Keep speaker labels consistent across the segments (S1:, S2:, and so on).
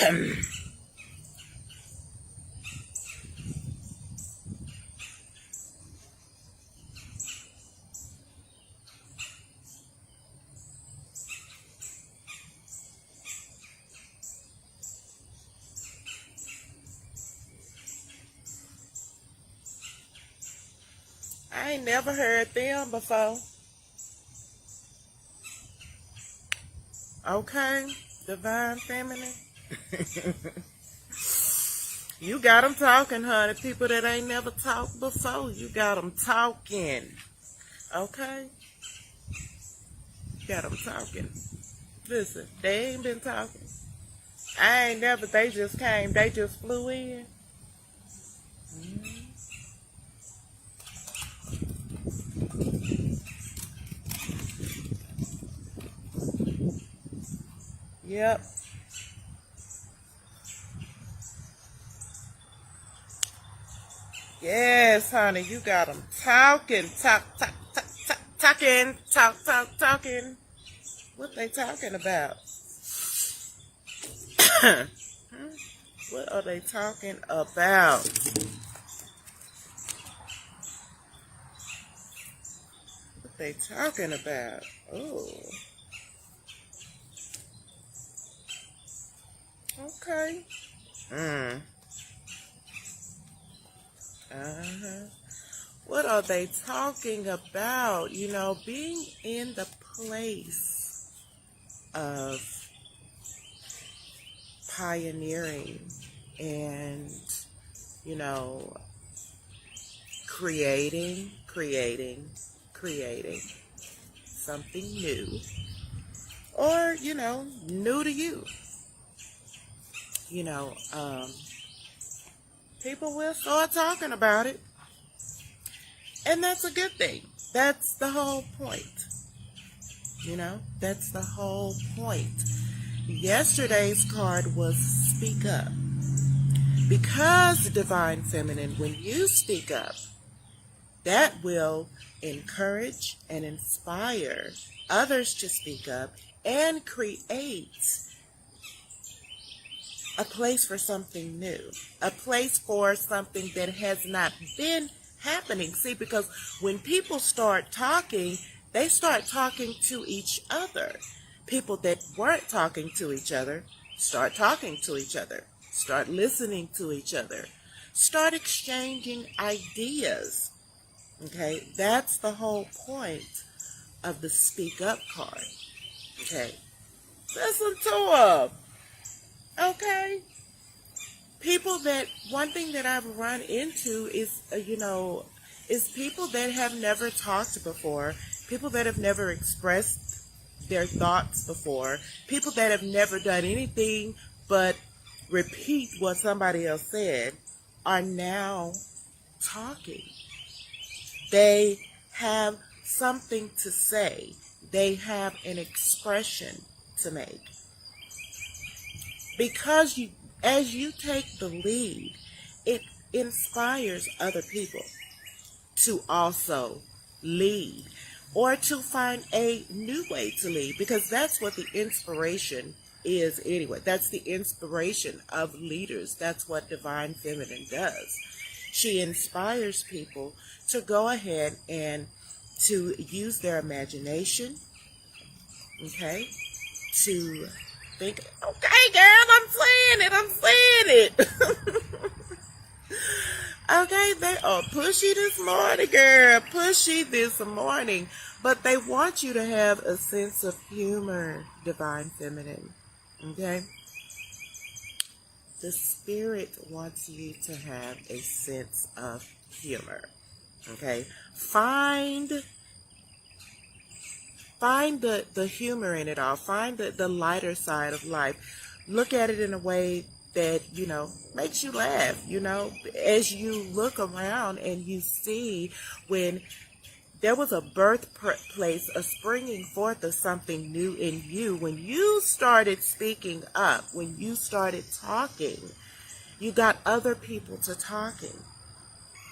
S1: I ain't never heard them before. Okay, divine feminine. You got them talking, honey. People that ain't never talked before, you got them talking. Okay? You got them talking. Listen, they ain't been talking. I ain't never, they just came, they just flew in. Yep. Yes, honey, you got them talking, talking. What they talking about? What are they talking about? What they talking about? Oh. Okay. What are they talking about? You know, being in the place of pioneering and, you know, creating something new, or, you know, new to you. You know, people will start talking about it. And that's a good thing. That's the whole point. You know, that's the whole point. Yesterday's card was speak up. Because Divine Feminine, when you speak up, that will encourage and inspire others to speak up and create a place for something new, a place for something that has not been happening. See, because when people start talking, they start talking to each other. People that weren't talking to each other start talking to each other, start listening to each other, start exchanging ideas. Okay, that's the whole point of the Speak Up card. Okay, listen to them. Okay, people that, one thing that I've run into is, is people that have never talked before, people that have never expressed their thoughts before, people that have never done anything but repeat what somebody else said, are now talking. They have something to say. They have an expression to make. Because as you take the lead, it inspires other people to also lead, or to find a new way to lead, because that's what the inspiration is anyway. That's the inspiration of leaders. That's what Divine Feminine does. She inspires people to go ahead and to use their imagination, okay, to think, okay, girl, I'm saying it. Okay, they are pushy this morning, girl, pushy this morning. But they want you to have a sense of humor, Divine Feminine, okay? The Spirit wants you to have a sense of humor, okay? Find the humor in it all. Find the lighter side of life. Look at it in a way that, makes you laugh, as you look around and you see when there was a birthplace, a springing forth of something new in you. When you started speaking up, when you started talking, you got other people to talking,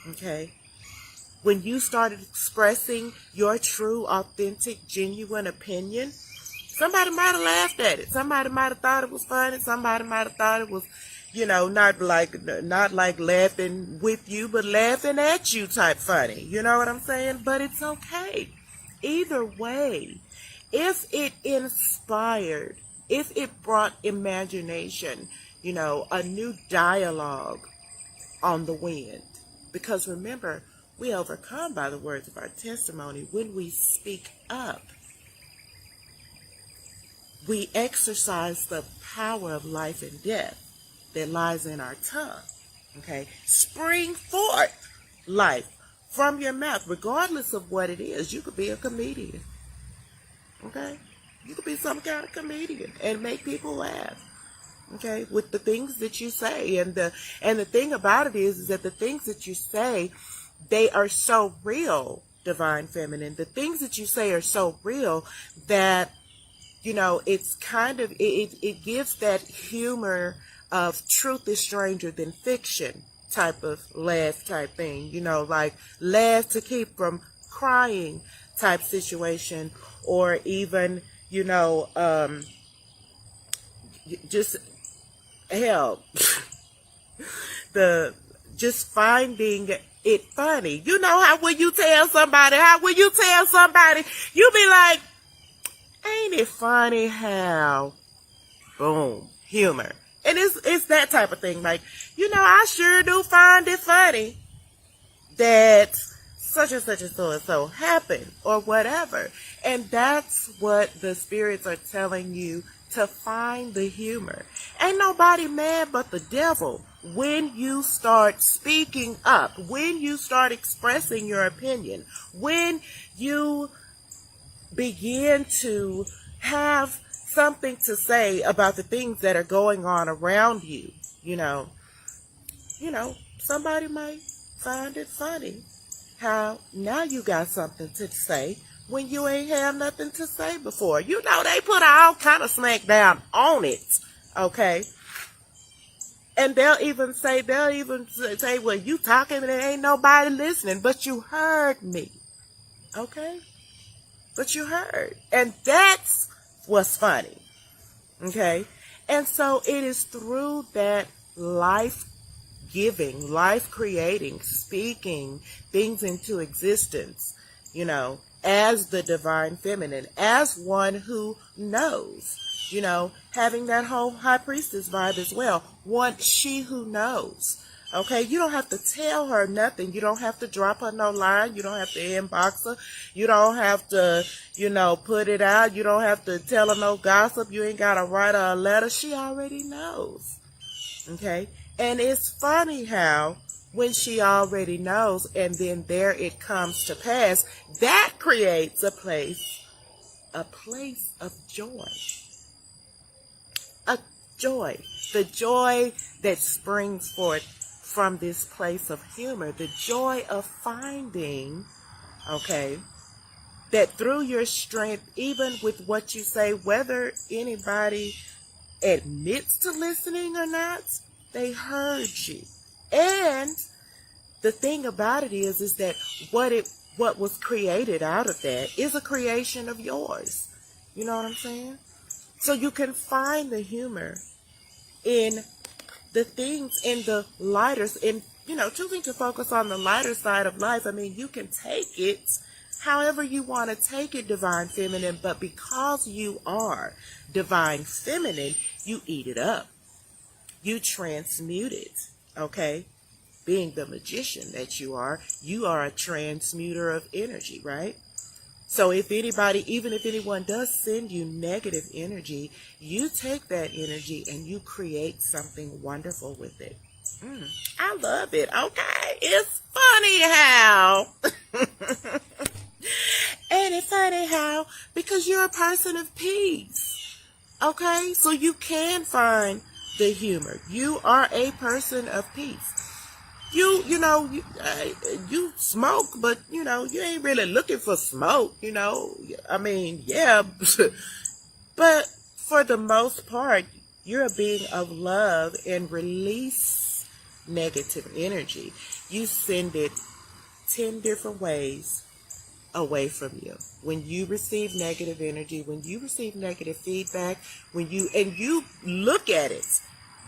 S1: okay? When you started expressing your true, authentic, genuine opinion, Somebody might have laughed at it. Somebody might have thought it was funny. Somebody might have thought it was, not like laughing with you, but laughing at you type funny. You know what I'm saying? But it's okay. Either way, if it inspired, if it brought imagination, a new dialogue on the wind. Because remember, we overcome by the words of our testimony. When we speak up, we exercise the power of life and death that lies in our tongue. Okay? Spring forth life from your mouth, regardless of what it is. You could be a comedian. Okay? You could be some kind of comedian and make people laugh. Okay? With the things that you say. And the thing about it is that the things that you say, they are so real, Divine Feminine. The things that you say are so real that it's kind of, it gives that humor of truth is stranger than fiction type of laugh type thing, like laugh to keep from crying type situation, or even, just hell, just finding it funny. How will you tell somebody, you be like, ain't it funny how, boom, humor. And it's that type of thing. Like, I sure do find it funny that such and such and so and so happened or whatever. And that's what the spirits are telling you, to find the humor. Ain't nobody mad but the devil when you start speaking up, when you start expressing your opinion, when you begin to have something to say about the things that are going on around you. Somebody might find it funny how now you got something to say when you ain't have nothing to say before. They put all kind of smack down on it, okay? And they'll even say, well, you talking and there ain't nobody listening, but you heard me, okay? But you heard. And that's what's funny. Okay? And so it is through that life-giving, life-creating, speaking things into existence, as the Divine Feminine, as one who knows, having that whole High Priestess vibe as well. She who knows. Okay, you don't have to tell her nothing. You don't have to drop her no line. You don't have to inbox her. You don't have to, put it out. You don't have to tell her no gossip. You ain't got to write her a letter. She already knows. Okay, and it's funny how when she already knows and then there it comes to pass, that creates a place of joy. A joy. The joy that springs forth from this place of humor, the joy of finding, okay, that through your strength, even with what you say, whether anybody admits to listening or not, they heard you. And the thing about it is that what was created out of that is a creation of yours. You know what I'm saying? So you can find the humor in the things, in the lighter, choosing to focus on the lighter side of life. I mean, you can take it however you want to take it, Divine Feminine, but because you are Divine Feminine, you eat it up. You transmute it, okay? Being the magician that you are a transmuter of energy, right? So if anybody, even if anyone does send you negative energy, you take that energy and you create something wonderful with it. I love it. Okay. It's funny how. And it's funny how, because you're a person of peace. Okay. So you can find the humor. You are a person of peace. You smoke, but, you ain't really looking for smoke, I mean, yeah, but for the most part, you're a being of love and release negative energy. You send it 10 different ways away from you. When you receive negative energy, when you receive negative feedback, when you look at it,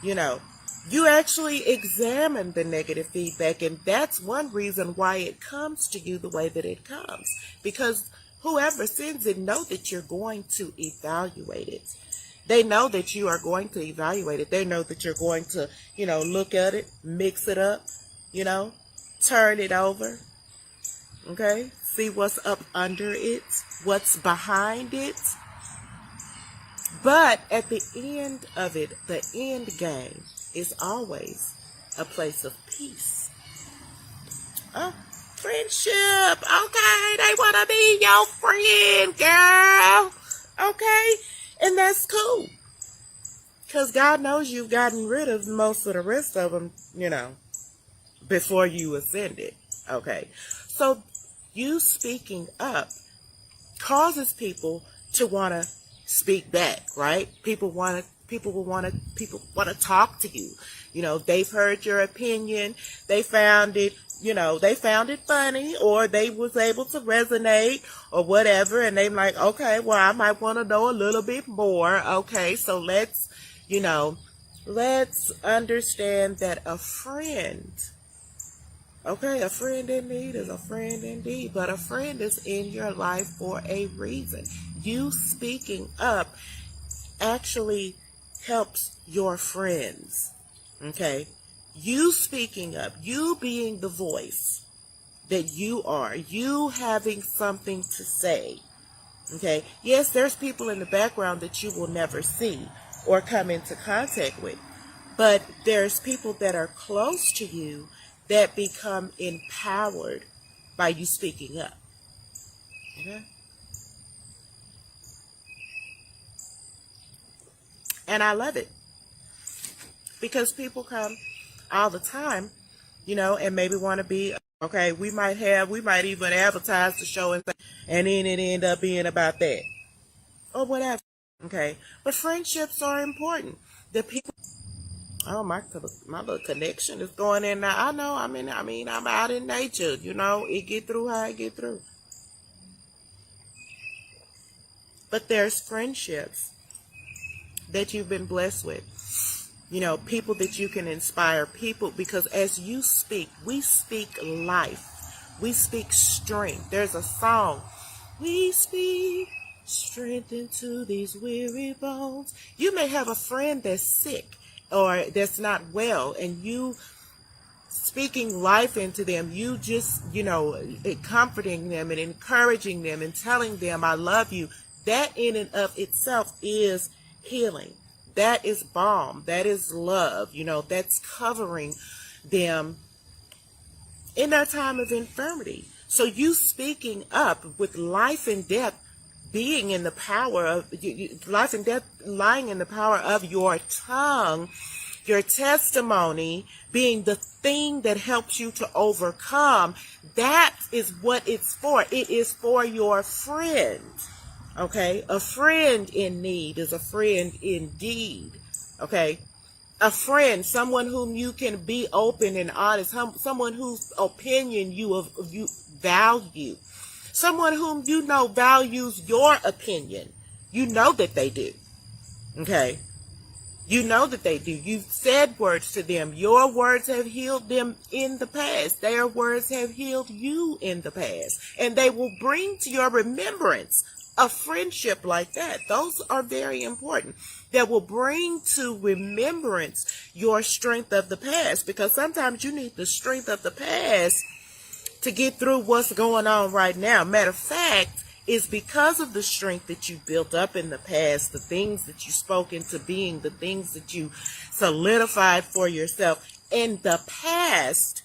S1: you know, you actually examine the negative feedback, and that's one reason why it comes to you the way that it comes. Because whoever sends it know that you're going to evaluate it. They know that you are going to evaluate it. They know that you're going to, look at it, mix it up, turn it over, okay? See what's up under it, what's behind it. But at the end of it, the end game is always a place of peace. Oh, friendship. Okay, they want to be your friend, girl. Okay, and that's cool. Because God knows you've gotten rid of most of the rest of them, before you ascended. Okay, so you speaking up causes people to want to speak back, right? People want to talk to you. They've heard your opinion. They found it funny, or they was able to resonate or whatever. And they're like, okay, well, I might want to know a little bit more. Okay. So let's understand that a friend in need is a friend indeed, but a friend is in your life for a reason. You speaking up actually helps your friends, okay? You speaking up, you being the voice that you are, you having something to say, okay? Yes, there's people in the background that you will never see or come into contact with, but there's people that are close to you that become empowered by you speaking up. Okay? And I love it. Because people come all the time, and maybe want to be, okay, we might even advertise the show and then it end up being about that. Or whatever. Okay. But friendships are important. The people. Oh, my little connection is going in now. I know. I mean, I'm out in nature. It get through how it get through. But there's friendships that you've been blessed with. People that you can inspire. People, because as you speak, we speak life. We speak strength. There's a song. We speak strength into these weary bones. You may have a friend that's sick or that's not well, and you speaking life into them, you just, comforting them and encouraging them and telling them, I love you. That in and of itself is healing. That is balm. That is love. That's covering them in their time of infirmity. So you speaking up with life and death being in the power of life and death lying in the power of your tongue, your testimony being the thing that helps you to overcome. That is what it's for. It is for your friend. Okay? A friend in need is a friend indeed. Okay? A friend, someone whom you can be open and honest, someone whose opinion you value. Someone whom values your opinion. You know that they do. Okay? You know that they do. You've said words to them. Your words have healed them in the past. Their words have healed you in the past. And they will bring to your remembrance a friendship like that. Those are very important. That will bring to remembrance your strength of the past. Because sometimes you need the strength of the past to get through what's going on right now. Matter of fact, it's because of the strength that you built up in the past, the things that you spoke into being, the things that you solidified for yourself in the past.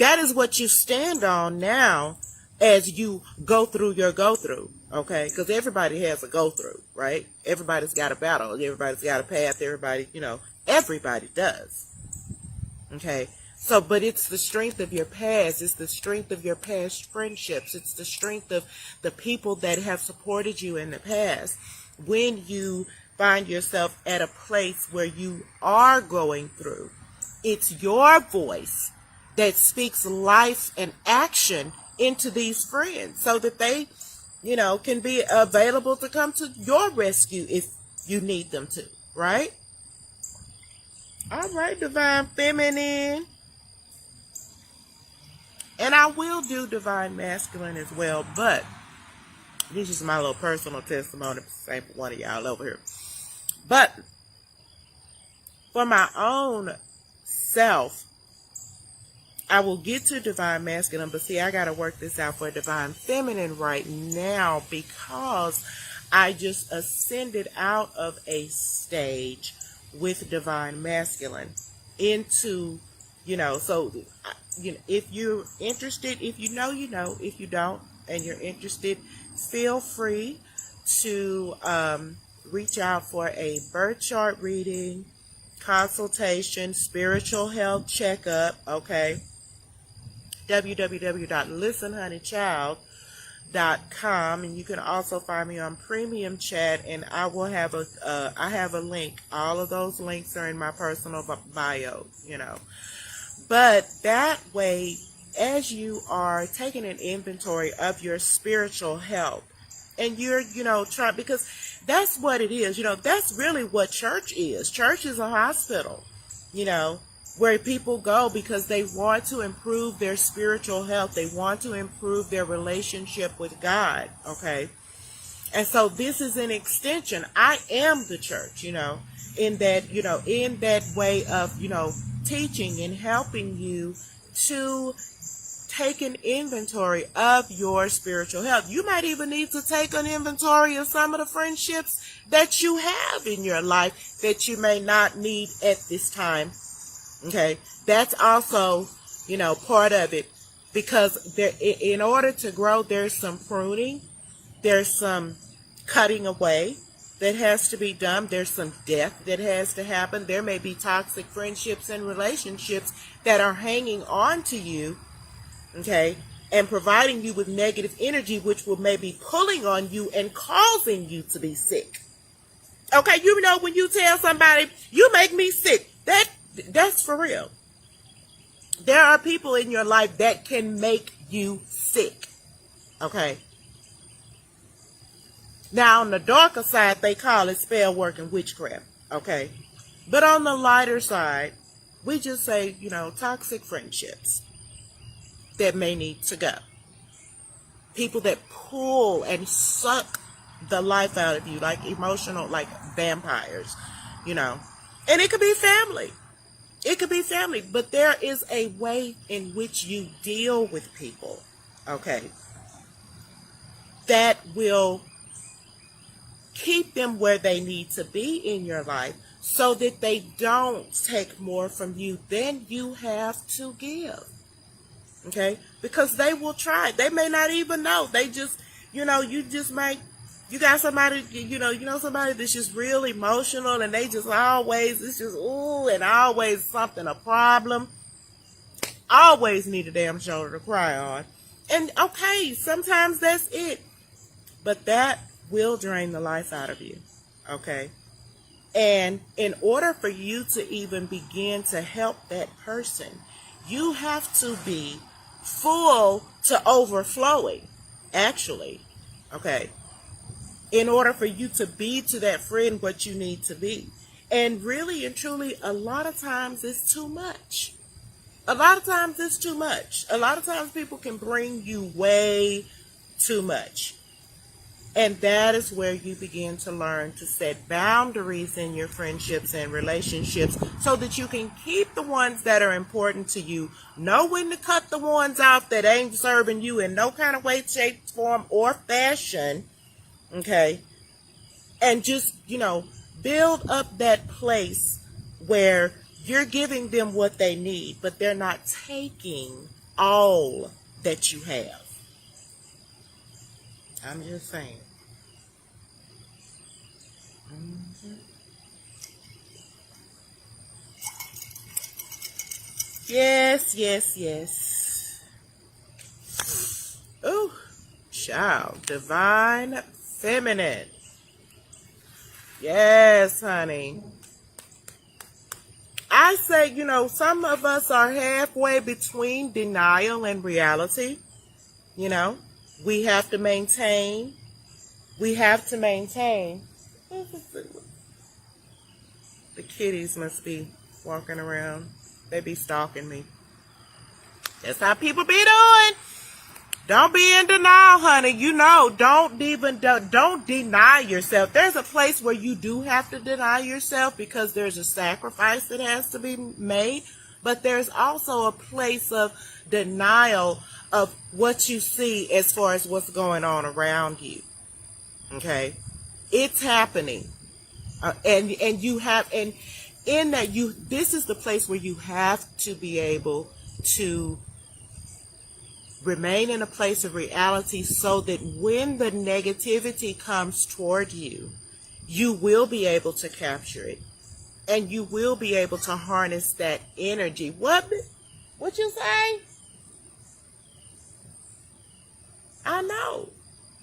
S1: That is what you stand on now as you go through your go-through, okay? Because everybody has a go-through, right? Everybody's got a battle. Everybody's got a path. Everybody does, okay? So, but it's the strength of your past. It's the strength of your past friendships. It's the strength of the people that have supported you in the past. When you find yourself at a place where you are going through, it's your voice that speaks life and action into these friends so that they, can be available to come to your rescue if you need them to, right? All right, Divine Feminine. And I will do Divine Masculine as well, but this is my little personal testimony, same for one of y'all over here. But for my own self, I will get to Divine Masculine, but see, I got to work this out for Divine Feminine right now because I just ascended out of a stage with Divine Masculine into, so, if you're interested, if you know, if you don't, and you're interested, feel free to reach out for a birth chart reading, consultation, spiritual health checkup, okay? www.listenhoneychild.com, and you can also find me on Premium Chat, and I will have I have a link. All of those links are in my personal bio, But that way, as you are taking an inventory of your spiritual health, and you're, trying, because that's what it is, that's really what church is. Church is a hospital, where people go because they want to improve their spiritual health. They want to improve their relationship with God, okay? And so this is an extension. I am the church, in that way of, teaching and helping you to take an inventory of your spiritual health. You might even need to take an inventory of some of the friendships that you have in your life that you may not need at this time. Okay, that's also, part of it, because there, in order to grow, there's some pruning, there's some cutting away that has to be done, there's some death that has to happen. There may be toxic friendships and relationships that are hanging on to you, okay, and providing you with negative energy, which will maybe pulling on you and causing you to be sick. Okay, when you tell somebody, you make me sick, that's for real. There are people in your life that can make you sick. Okay. Now, on the darker side, they call it spell work and witchcraft. Okay. But on the lighter side, we just say, toxic friendships that may need to go. People that pull and suck the life out of you, like emotional, like vampires, And it could be family. It could be family, but there is a way in which you deal with people, okay, that will keep them where they need to be in your life so that they don't take more from you than you have to give, okay, because they will try. They may not even know. They just, you got somebody, somebody that's just real emotional, and they just always, it's just, ooh, and always something, a problem. Always need a damn shoulder to cry on. And okay, sometimes that's it. But that will drain the life out of you, okay? And in order for you to even begin to help that person, you have to be full to overflowing, actually, okay? In order for you to be to that friend what you need to be. And really and truly, a lot of times it's too much. A lot of times it's too much. A lot of times people can bring you way too much. And that is where you begin to learn to set boundaries in your friendships and relationships so that you can keep the ones that are important to you. Know when to cut the ones out that ain't serving you in no kind of way, shape, form, or fashion. Okay, and just, build up that place where you're giving them what they need, but they're not taking all that you have. I'm just saying. Mm-hmm. Yes. Ooh, child, divine feminine. Yes, honey. I say, some of us are halfway between denial and reality. You know, we have to maintain. We have to maintain. The kitties must be walking around. They be stalking me. That's how people be doing. Don't be in denial, honey. You know, don't deny yourself. There's a place where you do have to deny yourself because there's a sacrifice that has to be made. But there's also a place of denial of what you see as far as what's going on around you. Okay? It's happening. And in that this is the place where you have to be able to remain in a place of reality so that when the negativity comes toward you, you will be able to capture it. And you will be able to harness that energy. What you say? I know.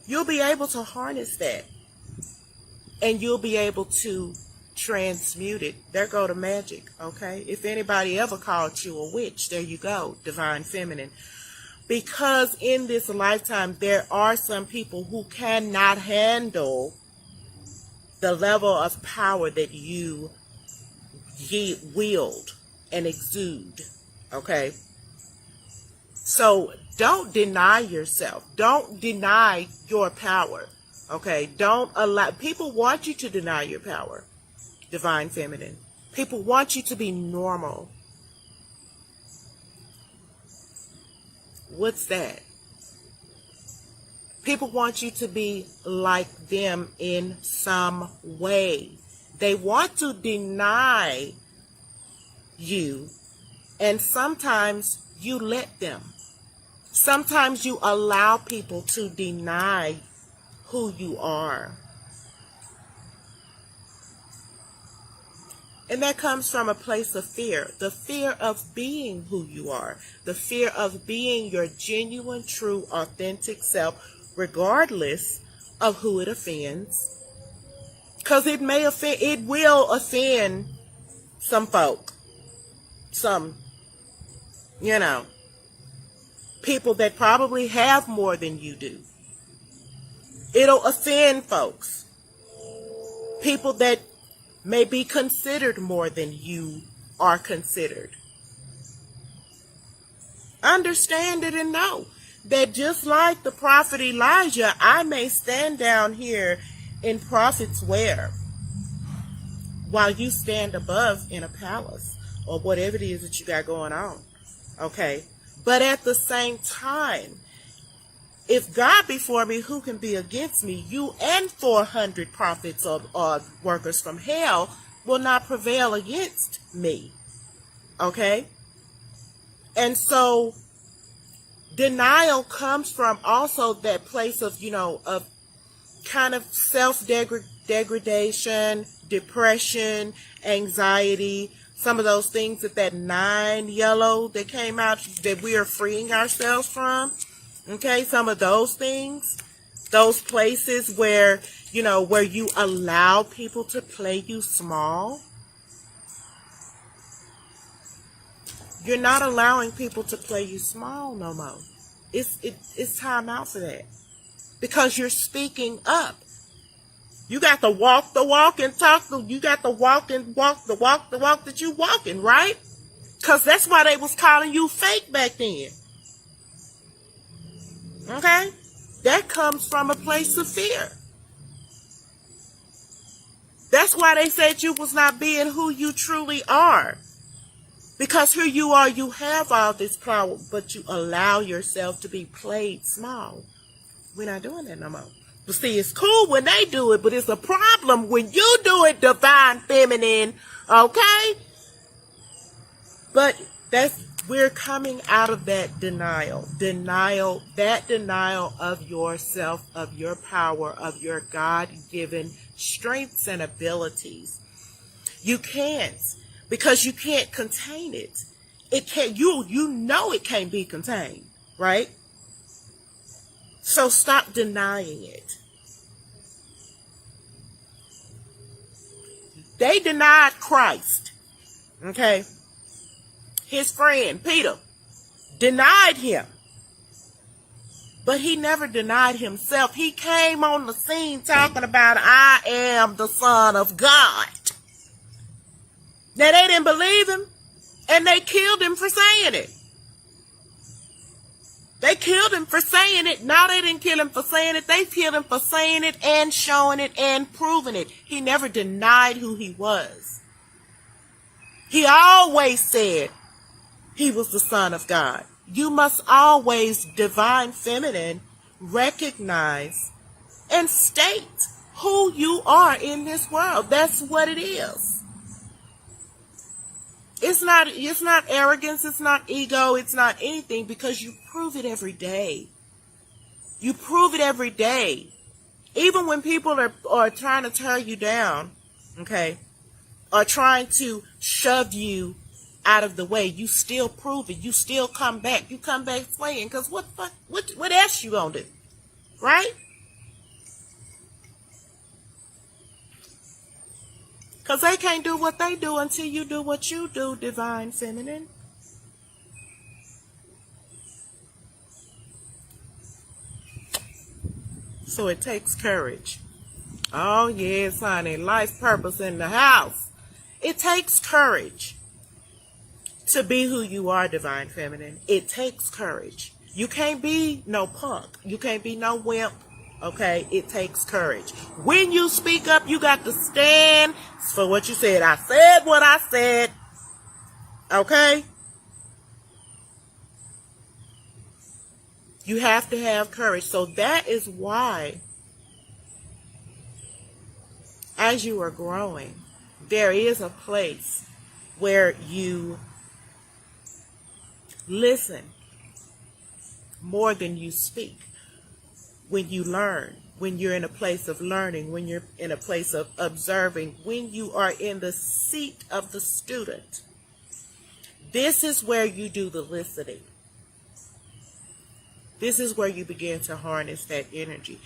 S1: You'll be able to harness that. And you'll be able to transmute it. There go the magic, okay? If anybody ever called you a witch, there you go, divine feminine. Because in this lifetime, there are some people who cannot handle the level of power that you wield and exude, okay? So don't deny yourself. Don't deny your power, okay? Don't allow, people want you to deny your power, divine feminine. People want you to be normal. What's that? People want you to be like them in some way. They want to deny you, and sometimes you let them. Sometimes you allow people to deny who you are. And that comes from a place of fear. The fear of being who you are. The fear of being your genuine, true, authentic self, regardless of who it offends. Because it will offend some folk. Some, people that probably have more than you do. It'll offend folks. People that may be considered more than you are considered. Understand it and know that just like the prophet Elijah, I may stand down here in prophet's wear while you stand above in a palace or whatever it is that you got going on. Okay? But at the same time, if God be for me, who can be against me? You and 400 prophets or workers from hell will not prevail against me. Okay? And so denial comes from also that place of, of kind of self-degradation, depression, anxiety, some of those things that 9 yellow that came out that we are freeing ourselves from. Okay, some of those things, those places where, where you allow people to play you small. You're not allowing people to play you small no more. It's time out for that. Because you're speaking up. You got to walk the walk and talk you got to walk and walk the walk that you walking, right? Because that's why they was calling you fake back then. Okay? That comes from a place of fear. That's why they said you was not being who you truly are. Because here you are, you have all this power, but you allow yourself to be played small. We're not doing that no more. But see, it's cool when they do it, but it's a problem when you do it, divine feminine. Okay? But we're coming out of that denial of yourself, of your power, of your God-given strengths and abilities. You can't, because you can't contain it. It can't, you know it can't be contained, right? So stop denying it. They denied Christ, okay? His friend, Peter, denied him. But he never denied himself. He came on the scene talking about, I am the Son of God. Now, they didn't believe him, and they killed him for saying it. They killed him for saying it. Now they didn't kill him for saying it. They killed him for saying it and showing it and proving it. He never denied who he was. He always said he was the Son of God. You must always, divine feminine, recognize and state who you are in this world. That's what it is. It's not arrogance, it's not ego, it's not anything, because you prove it every day. You prove it every day. Even when people are trying to tear you down, okay, or trying to shove you out of the way, you still prove it. You still come back. You come back swinging, because what else you gonna do? Right? Because they can't do what they do until you do what you do, divine feminine. So it takes courage. Oh, yes, honey. Life purpose in the house. It takes courage to be who you are, divine feminine. It takes courage. You can't be no punk. You can't be no wimp. Okay, it takes courage. When you speak up, you got to stand for what you said. I said what I said. Okay? You have to have courage. So that is why, as you are growing, there is a place where you listen more than you speak. When you learn, when you're in a place of learning, when you're in a place of observing, when you are in the seat of the student, this is where you do the listening. This is where you begin to harness that energy.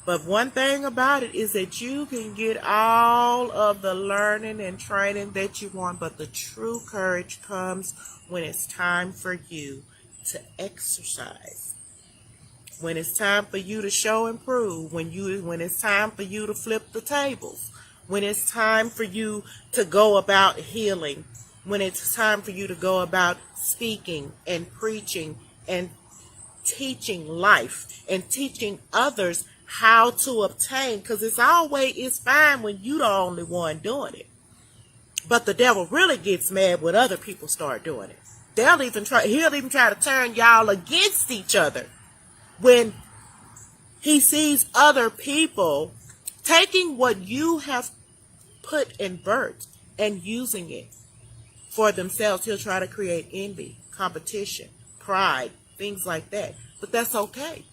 S1: But one thing about it is that you can get all of the learning and training that you want, but the true courage comes when it's time for you to exercise. When it's time for you to show and prove, when it's time for you to flip the tables, when it's time for you to go about healing, when it's time for you to go about speaking and preaching and teaching life and teaching others how to obtain, because it's fine when you're the only one doing it. But the devil really gets mad when other people start doing it. He'll even try to turn y'all against each other. When he sees other people taking what you have put in birth and using it for themselves, he'll try to create envy, competition, pride, things like that. But that's okay.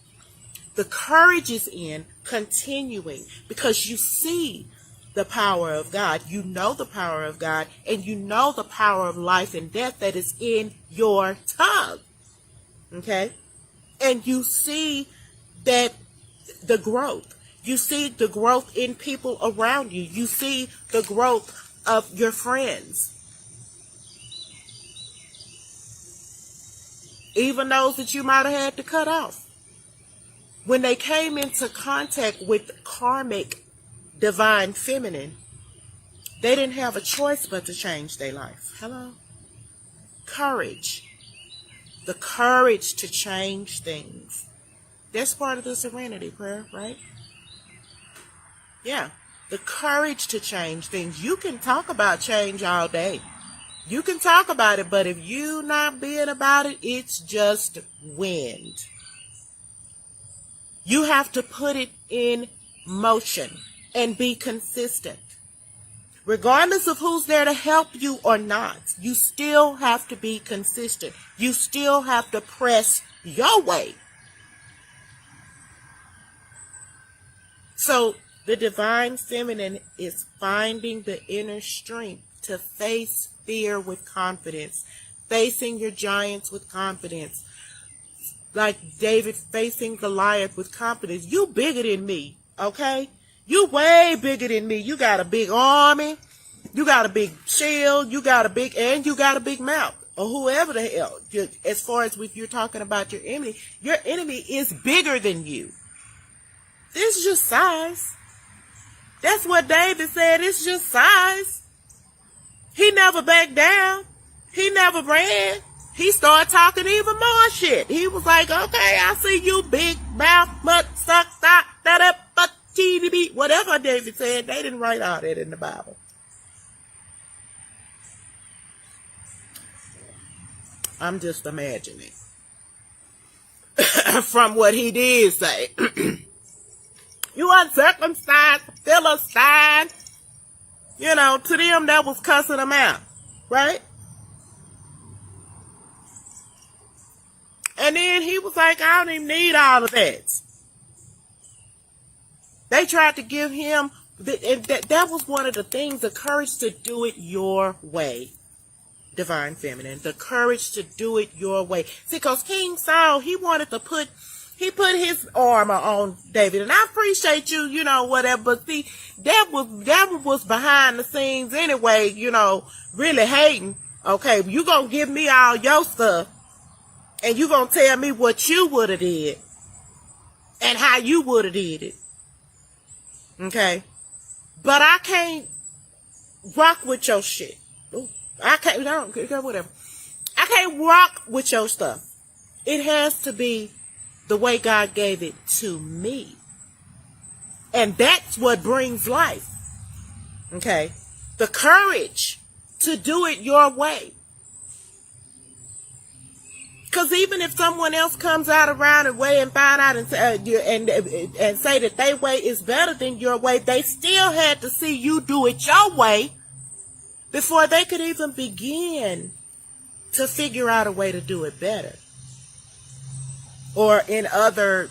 S1: The courage is in continuing, because you see the power of God. You know the power of God, and you know the power of life and death that is in your tongue. Okay? And you see that the growth. You see the growth in people around you. You see the growth of your friends. Even those that you might have had to cut off. When they came into contact with karmic divine feminine, they didn't have a choice but to change their life. Hello? Courage. The courage to change things. That's part of the serenity prayer, right? Yeah. The courage to change things. You can talk about change all day. You can talk about it, but if you not being about it, it's just wind. You have to put it in motion and be consistent. Regardless of who's there to help you or not, you still have to be consistent. You still have to press your way. So the divine feminine is finding the inner strength to face fear with confidence, facing your giants with confidence. Like David facing Goliath with confidence. You bigger than me, okay? You way bigger than me. You got a big army. You got a big shield. You got a big mouth. or whoever the hell, as far as if you're talking about your enemy is bigger than you. It's just size. That's what David said. It's just size. He never backed down. He never ran. He started talking even more shit. He was like, okay, I see you, big mouth, mutt, suck, whatever David said. They didn't write all that in the Bible. I'm just imagining from what he did say. You uncircumcised Philistine. You know, to them that was cussing them out, right? And then he was like, I don't even need all of that. They tried to give him, that was one of the things, the courage to do it your way. Divine Feminine, the courage to do it your way. See, because King Saul, he put his armor on David, and I appreciate you, you know, whatever, but see, that was behind the scenes anyway, you know, really hating. Okay, you gonna give me all your stuff, and you gonna tell me what you would have did, and how you would have did it. Okay, but I can't rock with your shit. Ooh. Whatever. I can't rock with your stuff. It has to be the way God gave it to me. And that's what brings life. Okay? The courage to do it your way. Because even if someone else comes out around and way and find out and say that their way is better than your way, they still had to see you do it your way before they could even begin to figure out a way to do it better. Or another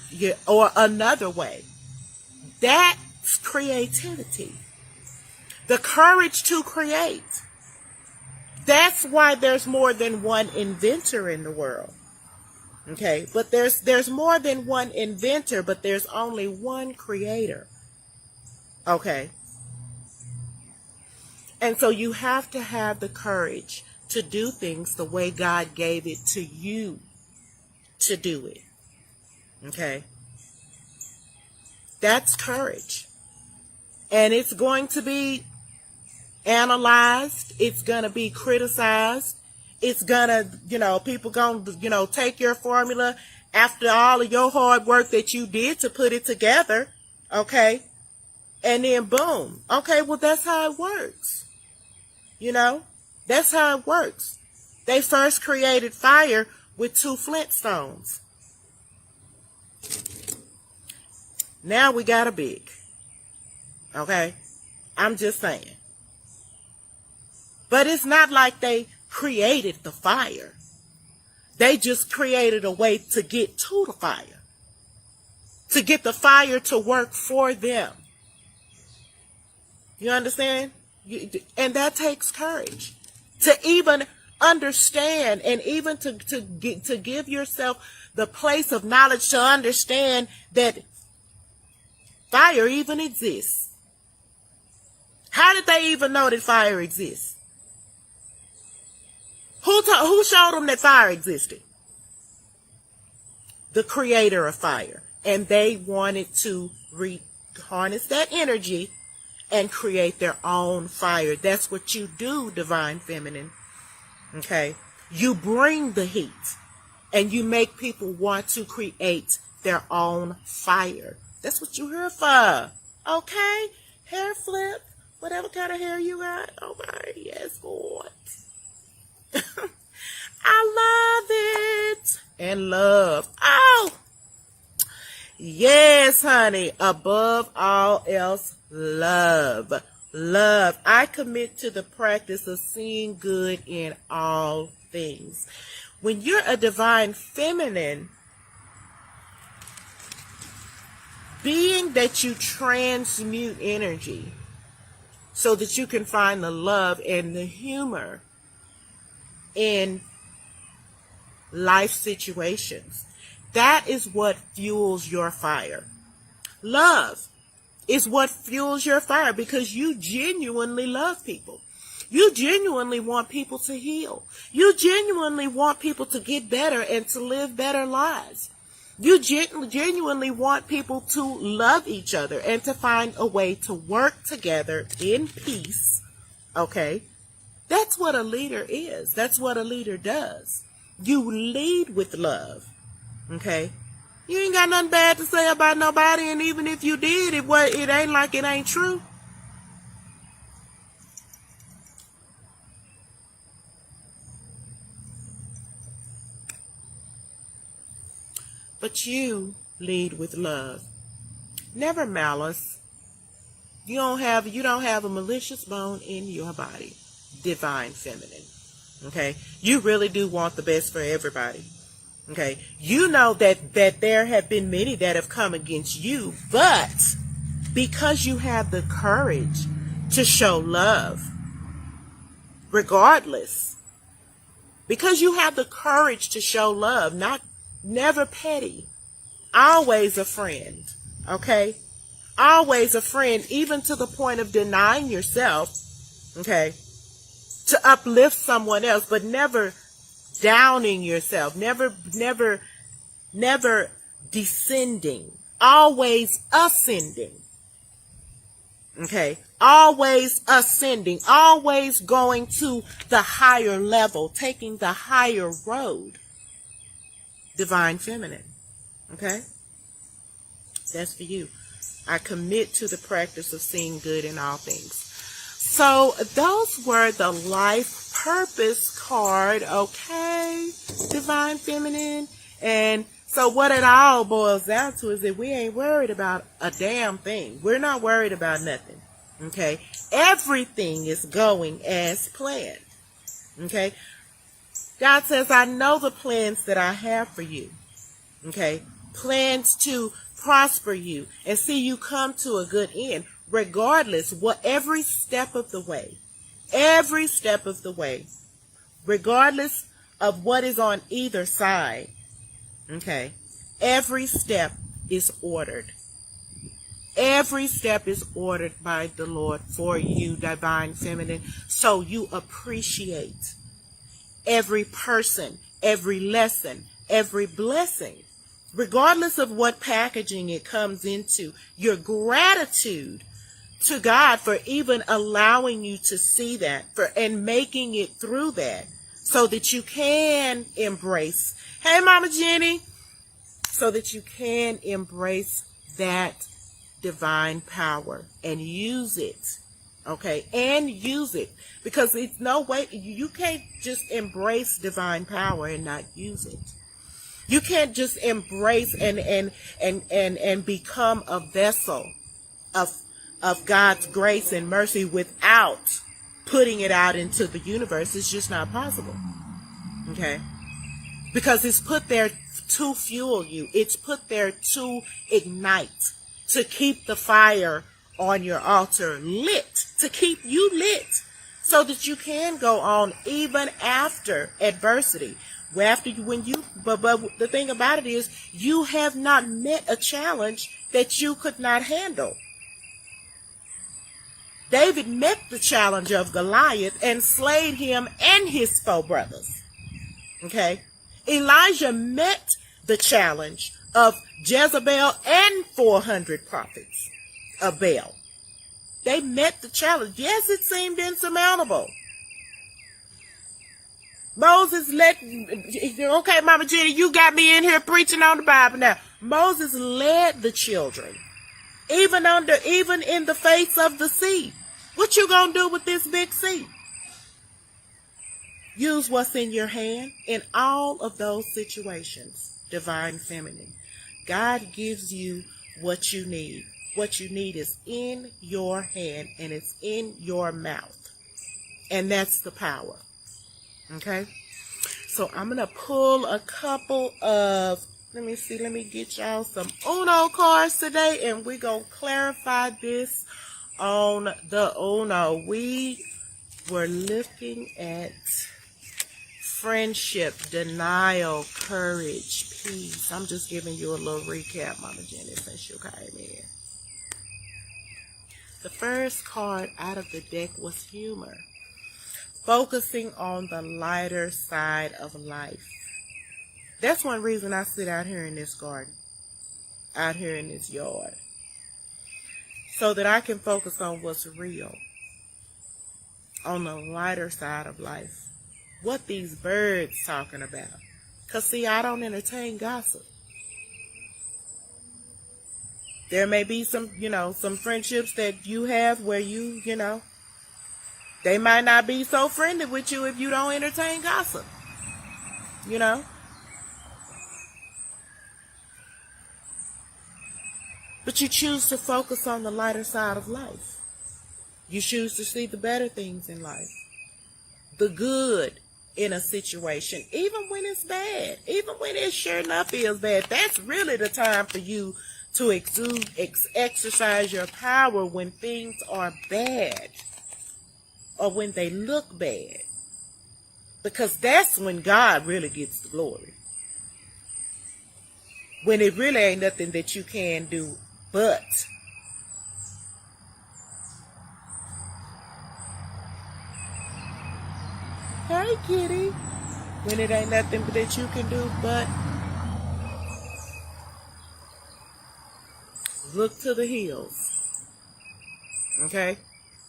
S1: way. That's creativity. The courage to create. That's why there's more than one inventor in the world. Okay, but there's more than one inventor, but there's only one creator. Okay. And so you have to have the courage to do things the way God gave it to you to do it. Okay? That's courage. And it's going to be analyzed. It's going to be criticized. It's going to, people going to, take your formula after all of your hard work that you did to put it together. Okay? And then boom. Okay, well, that's how it works. That's how it works. They first created fire with 2 Flintstones. Now we got a big. Okay? I'm just saying. But it's not like they created the fire. They just created a way to get to the fire. To get the fire to work for them. You understand? And that takes courage to even understand, and even to give yourself the place of knowledge to understand that fire even exists. How did they even know that fire exists? Who showed them that fire existed? The creator of fire. And they wanted to harness that energy and create their own fire. That's what you do, Divine Feminine. Okay? You bring the heat and you make people want to create their own fire. That's what you're here for. Okay? Hair flip, whatever kind of hair you got. Okay, yes, God. I love it. And love. Oh! Yes, honey. Above all else, love. Love. I commit to the practice of seeing good in all things. When you're a Divine Feminine, being that you transmute energy so that you can find the love and the humor in life situations, that is what fuels your fire. Love is what fuels your fire because you genuinely love people. You genuinely want people to heal. You genuinely want people to get better and to live better lives. You genuinely want people to love each other and to find a way to work together in peace. Okay? That's what a leader is. That's what a leader does. You lead with love. Okay? You ain't got nothing bad to say about nobody, and even if you did, it ain't like it ain't true. But you lead with love. Never malice. You don't have a malicious bone in your body. Divine feminine. Okay? You really do want the best for everybody. Okay? You know that there have been many that have come against you, but because you have the courage to show love, regardless, because you have the courage to show love, never petty, always a friend, okay? Always a friend, even to the point of denying yourself, okay, to uplift someone else, but never downing yourself, never descending, always ascending, okay? Always ascending, always going to the higher level, taking the higher road. Divine feminine. Okay? That's for you. I commit to the practice of seeing good in all things. So those were the life purpose card. Okay? Divine feminine. And so what it all boils down to is that we ain't worried about a damn thing. We're not worried about nothing. Okay? Everything is going as planned. Okay? God says, I know the plans that I have for you. Okay? Plans to prosper you and see you come to a good end, regardless every step of the way, regardless of what is on either side. Okay? Every step is ordered. Every step is ordered by the Lord for you, divine feminine, so you appreciate every person, every lesson, every blessing, regardless of what packaging it comes into. Your gratitude to God for even allowing you to see that, and making it through that, so that you can embrace, hey Mama Jenny, so that you can embrace that divine power and use it. Okay, and use it, because it's no way, you can't just embrace divine power and not use it. You can't just embrace and become a vessel of God's grace and mercy without putting it out into the universe. It's just not possible. Okay, because it's put there to fuel you. It's put there to ignite, to keep the fire on your altar lit, to keep you lit, so that you can go on even after adversity. But the thing about it is, you have not met a challenge that you could not handle. David met the challenge of Goliath and slayed him and his four brothers. Okay? Elijah met the challenge of Jezebel and 400 prophets of Baal. They met the challenge. Yes, it seemed insurmountable. Moses okay, Mama Jenny, you got me in here preaching on the Bible now. Moses led the children, even in the face of the sea. What you gonna do with this big sea? Use what's in your hand in all of those situations. Divine feminine. God gives you what you need. What you need is in your hand, and it's in your mouth. And that's the power. Okay? So I'm going to pull a couple of, let me get y'all some Uno cards today, and we're going to clarify this on the Uno. We were looking at friendship, denial, courage, peace. I'm just giving you a little recap, Mama Jenny, since you came in. The first card out of the deck was humor. focusing on the lighter side of life. That's one reason I sit out here in this garden, out here in this yard, so that I can focus on what's real, on the lighter side of life. What these birds talking about. Because, see, I don't entertain gossip. There may be some, some friendships that you have where they might not be so friendly with you if you don't entertain gossip. But you choose to focus on the lighter side of life. You choose to see the better things in life. The good in a situation, even when it's bad, even when it sure enough is bad. That's really the time for you to exercise your power when things are bad or when they look bad. Because that's when God really gets the glory. When it really ain't nothing that you can do but. Hey, kitty. When it ain't nothing that you can do but look to the hills. Okay?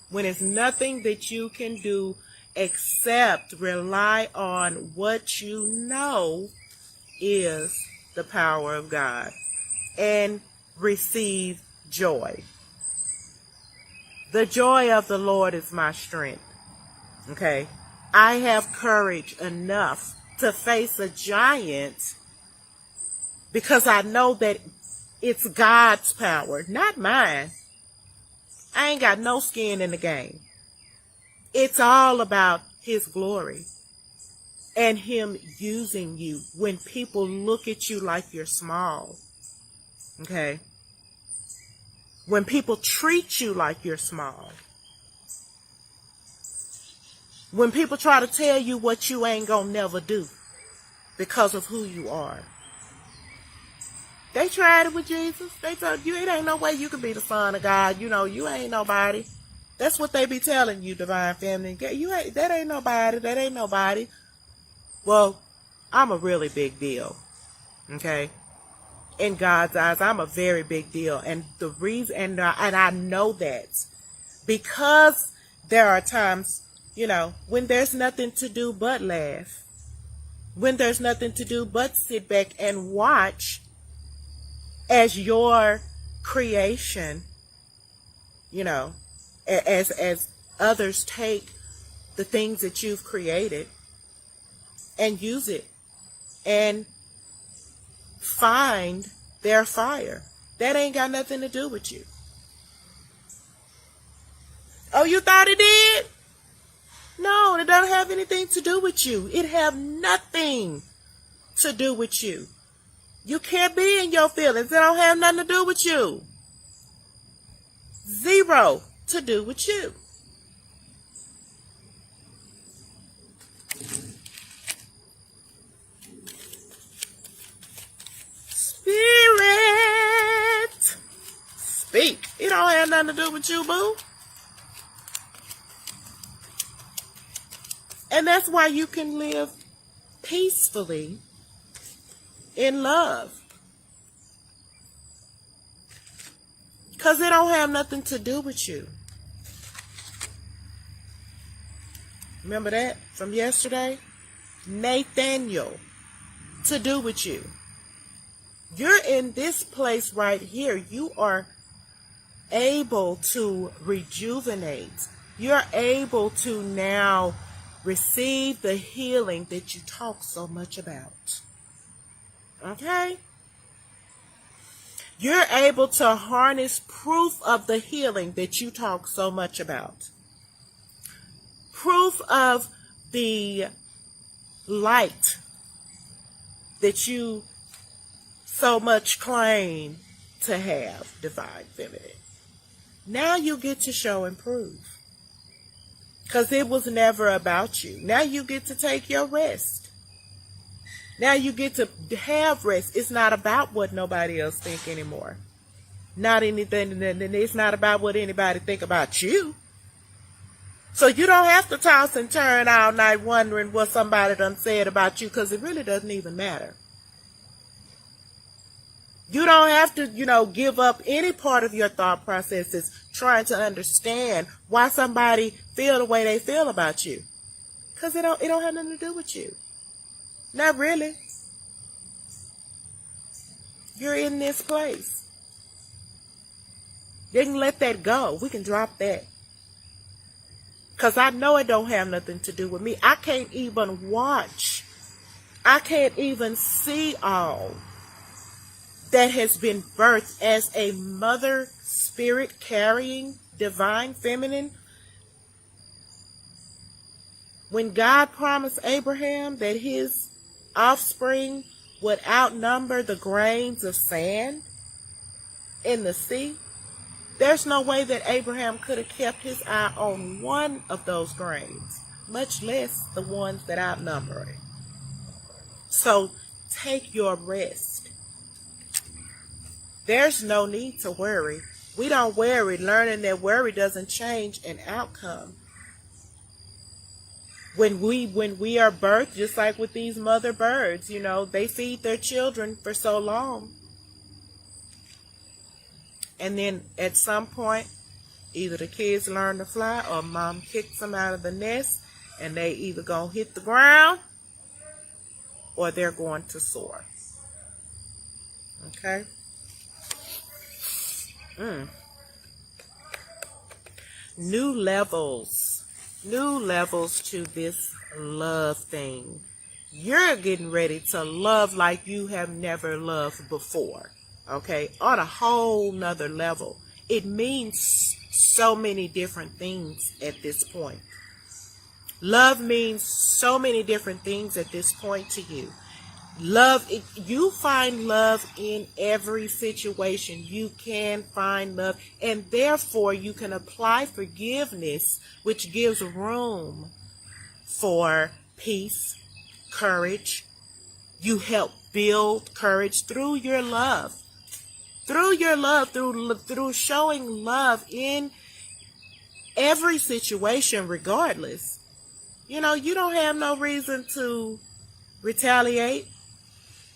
S1: When it's nothing that you can do except rely on what you know is the power of God and receive joy. The joy of the Lord is my strength. Okay? I have courage enough to face a giant because I know that it's God's power, not mine. I ain't got no skin in the game. It's all about His glory and Him using you when people look at you like you're small. Okay? When people treat you like you're small. When people try to tell you what you ain't gonna never do because of who you are. They tried it with Jesus. They told you it ain't no way you can be the son of God. You ain't nobody. That's what they be telling you, divine family. That ain't nobody. That ain't nobody. Well, I'm a really big deal. Okay? In God's eyes, I'm a very big deal. And the reason, and I know that because there are times, when there's nothing to do but laugh. When there's nothing to do but sit back and watch as your creation, as others take the things that you've created and use it and find their fire. That ain't got nothing to do with you. Oh, you thought it did? No, it don't have anything to do with you. It have nothing to do with you. You can't be in your feelings. It don't have nothing to do with you. Zero to do with you. Spirit, speak. It don't have nothing to do with you, boo. And that's why you can live peacefully in love. Because it don't have nothing to do with you. Remember that from yesterday? Nathaniel, to do with you. You're in this place right here. You are able to rejuvenate. You're able to now receive the healing that you talk so much about. Okay? You're able to harness proof of the healing that you talk so much about. Proof of the light that you so much claim to have, divine feminine. Now you get to show and prove. Because it was never about you. Now you get to take your rest. Now you get to have rest. It's not about what nobody else think anymore. Not anything. It's not about what anybody think about you. So you don't have to toss and turn all night wondering what somebody done said about you, because it really doesn't even matter. You don't have to, give up any part of your thought processes trying to understand why somebody feel the way they feel about you. Because it don't have nothing to do with you. Not really. You're in this place. They can let that go. We can drop that. Because I know it don't have nothing to do with me. I can't even watch. I can't even see all that has been birthed as a mother spirit carrying divine feminine. When God promised Abraham that his offspring would outnumber the grains of sand in the sea, there's no way that Abraham could have kept his eye on one of those grains, much less the ones that outnumber it. So take your rest. There's no need to worry. We don't worry, learning that worry doesn't change an outcome. When we are birthed, just like with these mother birds, they feed their children for so long. And then at some point, either the kids learn to fly or mom kicks them out of the nest, and they either gonna hit the ground or they're going to soar. Okay? New levels to this love thing. You're getting ready to love like you have never loved before. Okay, on a whole nother level. It means so many different things at this point. Love means so many different things at this point to you. You find love in every situation. You can find love, and therefore you can apply forgiveness, which gives room for peace, courage. You help build courage through your love. Through showing love in every situation, regardless. You don't have no reason to retaliate.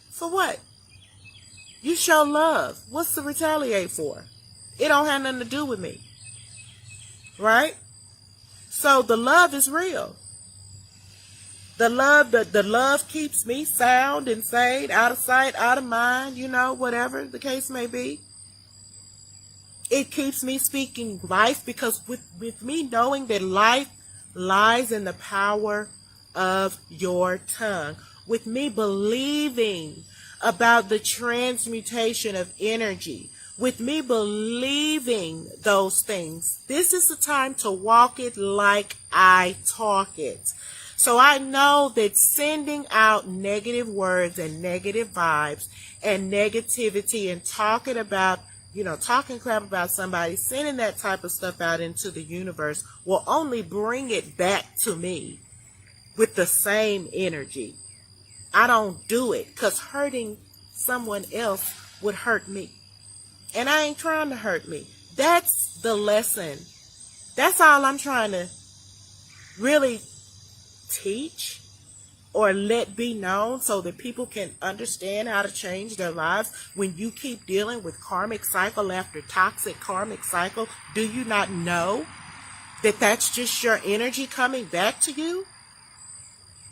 S1: For what? You show love. What's to retaliate for? It don't have nothing to do with me. Right? So the love is real. The love keeps me sound and sane, out of sight, out of mind, whatever the case may be. It keeps me speaking life, because with me knowing that life lies in the power of your tongue. With me believing about the transmutation of energy. With me believing those things. This is the time to walk it like I talk it. So I know that sending out negative words and negative vibes and negativity and talking crap about somebody, sending that type of stuff out into the universe will only bring it back to me with the same energy. I don't do it because hurting someone else would hurt me. And I ain't trying to hurt me. That's the lesson. That's all I'm trying to really teach or let be known, so that people can understand how to change their lives. When you keep dealing with karmic cycle after toxic karmic cycle, do you not know that that's just your energy coming back to you?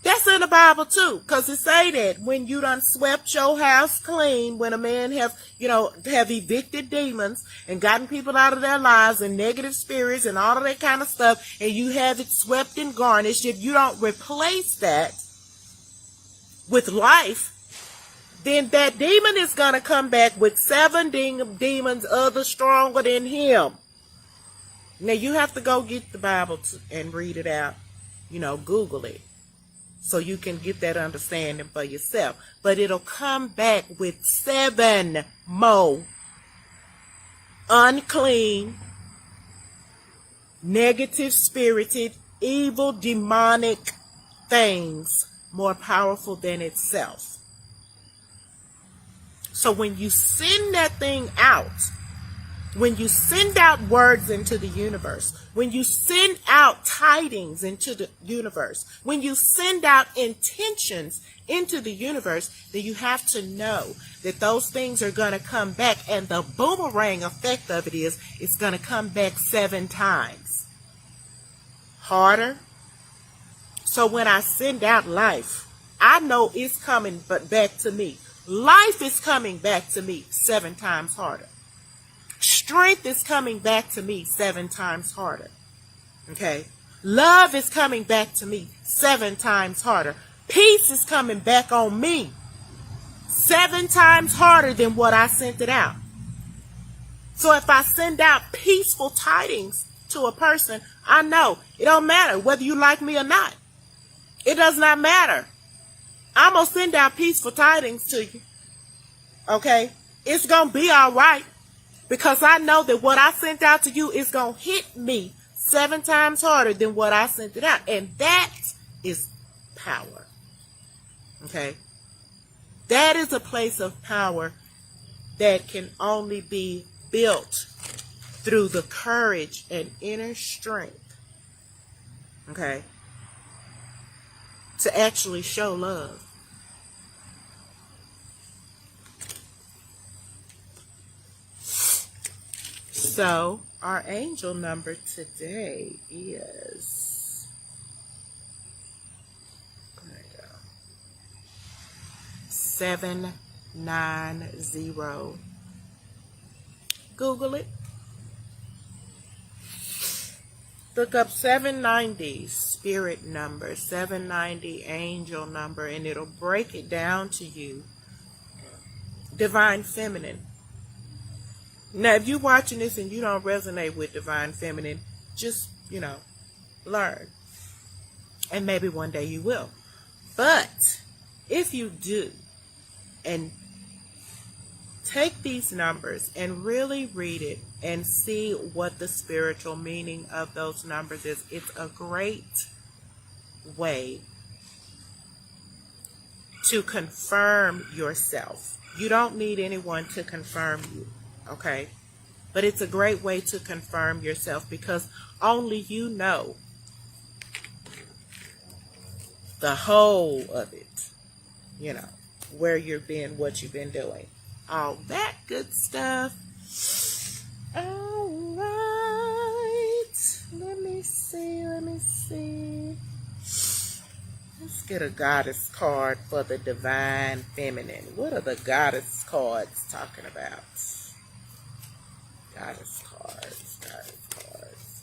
S1: That's in the Bible too, because it say that when you done swept your house clean, when a man have evicted demons and gotten people out of their lives and negative spirits and all of that kind of stuff, and you have it swept and garnished, if you don't replace that with life, then that demon is going to come back with 7 demons, other stronger than him. Now you have to go get the Bible and read it out, Google it, so you can get that understanding for yourself. But it'll come back with 7 more unclean, negative spirited, evil, demonic things more powerful than itself. So when you send that thing out, When you send out words into the universe, when you send out tidings into the universe, when you send out intentions into the universe, then you have to know that those things are going to come back. And the boomerang effect of it is it's going to come back 7 times harder. So when I send out life, I know it's coming back to me. Life is coming back to me 7 times harder. Strength is coming back to me 7 times harder. Okay? Love is coming back to me 7 times harder. Peace is coming back on me 7 times harder than what I sent it out. So if I send out peaceful tidings to a person, I know it don't matter whether you like me or not. It does not matter. I'm going to send out peaceful tidings to you. Okay? It's going to be all right. Because I know that what I sent out to you is going to hit me 7 times harder than what I sent it out. And that is power. Okay? That is a place of power that can only be built through the courage and inner strength. Okay? To actually show love. So, our angel number today is, there you go, 790. Google it. Look up 790 spirit number, 790 angel number, and it'll break it down to you. Divine feminine. Now, if you're watching this and you don't resonate with divine feminine, just, learn. And maybe one day you will. But if you do, and take these numbers and really read it and see what the spiritual meaning of those numbers is, it's a great way to confirm yourself. You don't need anyone to confirm you. Okay, but it's a great way to confirm yourself because only you know the whole of it, where you've been, what you've been doing, all that good stuff. All right, let me see. Let's get a goddess card for the divine feminine. What are the goddess cards talking about? Goddess cards,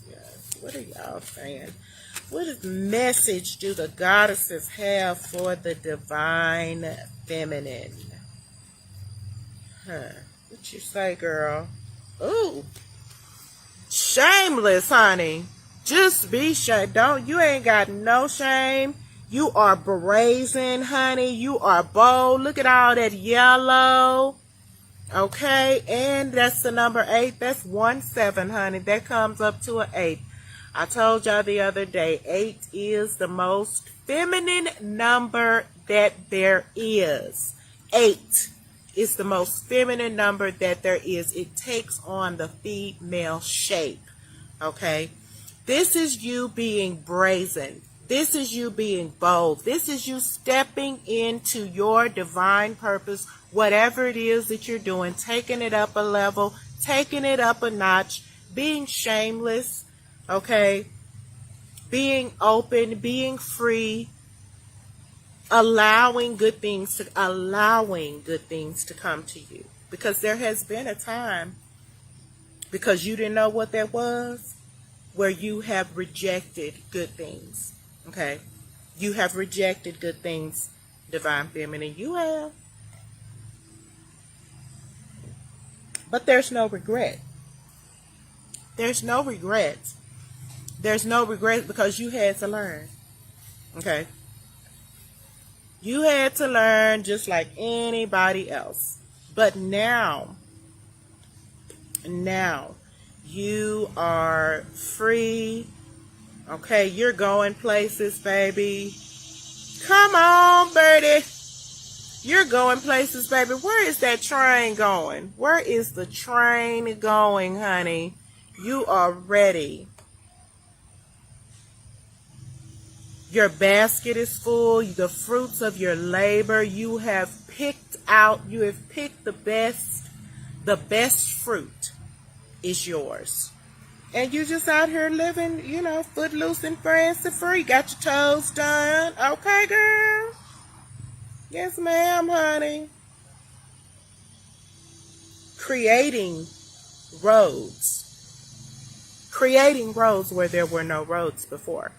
S1: yes. What are y'all saying? What message do the goddesses have for the divine feminine? What you say, girl? Ooh. Shameless, honey. Just be shame. You ain't got no shame. You are brazen, honey. You are bold. Look at all that yellow. Okay, and that's the number 8. That's 17, honey. That comes up to an 8. I told y'all the other day, 8 is the most feminine number that there is. 8 is the most feminine number that there is. It takes on the female shape. Okay, this is you being brazen. This is you being bold. This is you stepping into your divine purpose. Whatever it is that you're doing, taking it up a level, taking it up a notch, being shameless, okay? Being open, being free, allowing good things to come to you. Because there has been a time, because you didn't know what that was, where you have rejected good things, okay? You have rejected good things, divine feminine. You have. But there's no regret. There's no regrets. There's no regrets because you had to learn. Okay? You had to learn just like anybody else. But now you are free. Okay? You're going places, baby. Come on, birdie. You're going places, baby. Where is that train going? Where is the train going, honey? You are ready. Your basket is full. The fruits of your labor, you have picked out. You have picked the best. The best fruit is yours. And you just out here living, footloose and fancy free. Got your toes done. Okay, girl? Yes, ma'am, honey. Creating roads. Creating roads where there were no roads before.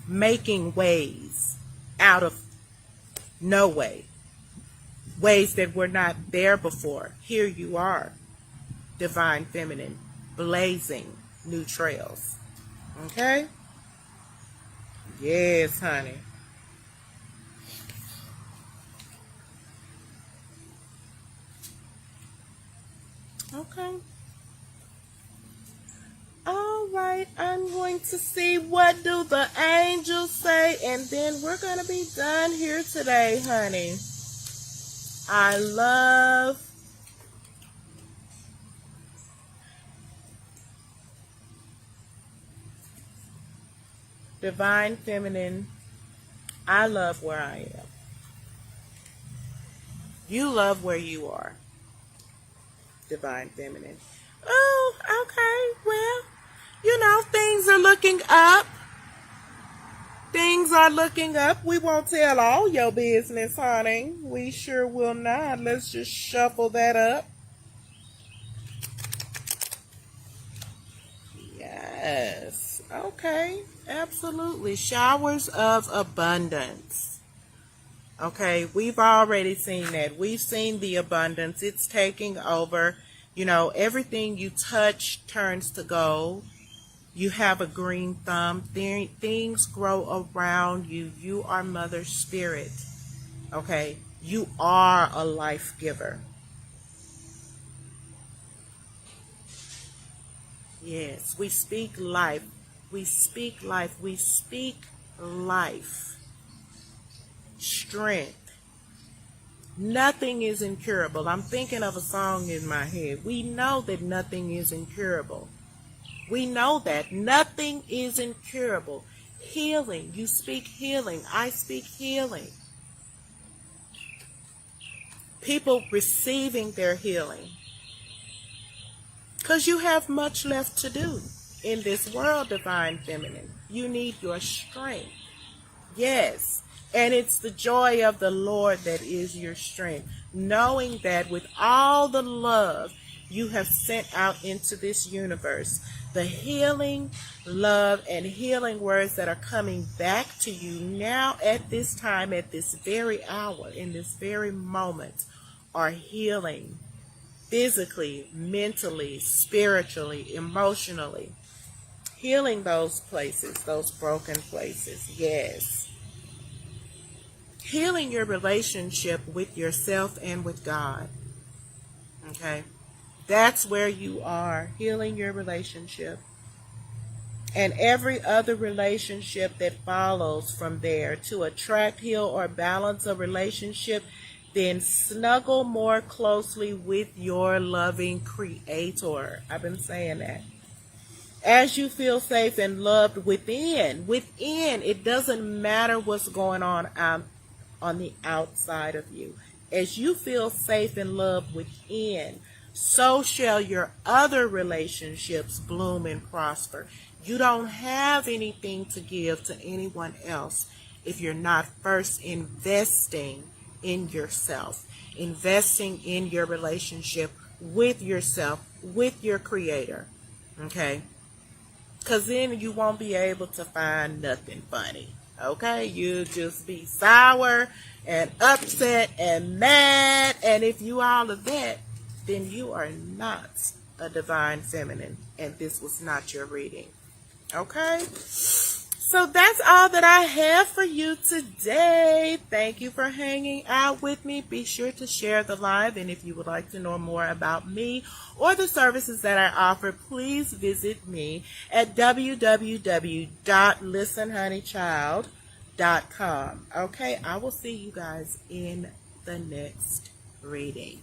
S1: Making ways out of no way. Ways that were not there before. Here you are, divine feminine, blazing new trails. Okay? Yes, honey. Okay. All right, I'm going to see what do the angels say, and then we're going to be done here today, honey. I love divine feminine. I love where I am. You love where you are. Divine feminine. Oh, okay. Well, things are looking up. Things are looking up. We won't tell all your business, honey. We sure will not. Let's just shuffle that up. Yes. Okay. Absolutely. Showers of abundance. Okay. We've already seen that. We've seen the abundance. It's taking over. Everything you touch turns to gold. You have a green thumb. Things grow around you. You are Mother Spirit. Okay? You are a life giver. Yes, we speak life. We speak life. We speak life. Strength. Nothing is incurable. I'm thinking of a song in my head. We know that nothing is incurable. We know that nothing is incurable. Healing. You speak healing. I speak healing. People receiving their healing. Because you have much left to do in this world, divine feminine. You need your strength. Yes. And it's the joy of the Lord that is your strength. Knowing that with all the love you have sent out into this universe, the healing, love, and healing words that are coming back to you now at this time, at this very hour, in this very moment, are healing physically, mentally, spiritually, emotionally. Healing those places, those broken places. Yes. Healing your relationship with yourself and with God. Okay? That's where you are, healing your relationship. And every other relationship that follows from there. To attract, heal, or balance a relationship, then snuggle more closely with your loving Creator. I've been saying that. As you feel safe and loved within, it doesn't matter what's going on the outside of you. As you feel safe and loved within, so shall your other relationships bloom and prosper. You don't have anything to give to anyone else if you're not first investing in yourself, investing in your relationship with yourself, with your Creator. Okay? Because then you won't be able to find nothing funny. Okay? You'll just be sour and upset and mad. And if you all of that, then you are not a divine feminine, and this was not your reading. Okay? So that's all that I have for you today. Thank you for hanging out with me. Be sure to share the live, and if you would like to know more about me or the services that I offer, please visit me at www.listenhoneychild.com. .com. Okay, I will see you guys in the next reading.